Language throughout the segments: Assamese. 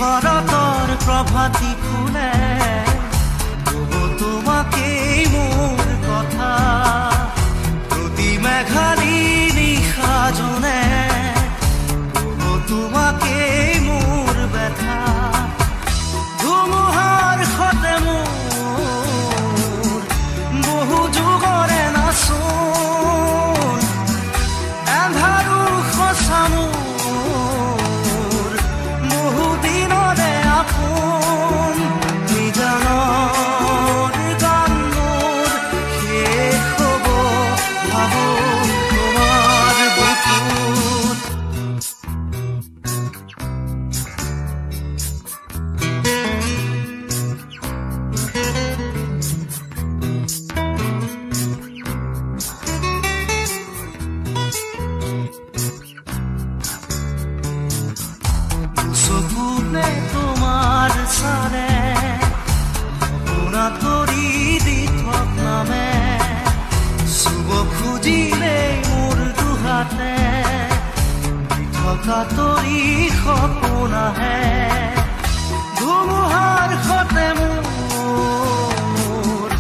শৰতৰ প্ৰভাতী ফুলে তোমাকেই মোৰ কথা প্ৰতি মেঘালী নিশা জনে তোমাকেই মোৰ ব্যথা ধুমুহাৰ সতে মোৰ বহু যুগৰে নাচোন এন্ধাৰো সঁচা মোৰ বহু দিনৰে আপোন নিজানৰ গান মোৰ শেষ হ'ব ভাবো তোমাৰ বুকুত চকুতে তোমাৰ চাৰে সপোনা তৰি দি থক নামে চুব খুজিলে মোৰ দুহাতে থকা তৰি সপোন আহে ধুমুহাৰ সতে মোৰ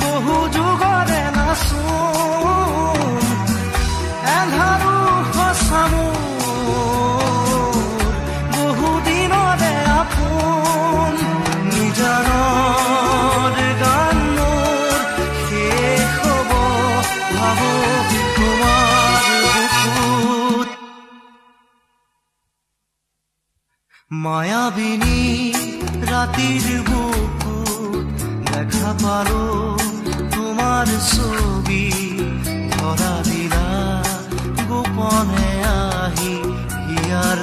বহু যুগৰে নাচোন এন্ধাৰো সঁচা বহু দিনৰে আপোন নিজানৰ গান মোৰ শেষ হ'ব ভাবো তোমাৰ বুকুত মায়াবিনী ৰাতিৰ বুকুত দেখা পালো তোমাৰ ছবি ধৰা দিলা গোপনে আহি হিয়াৰ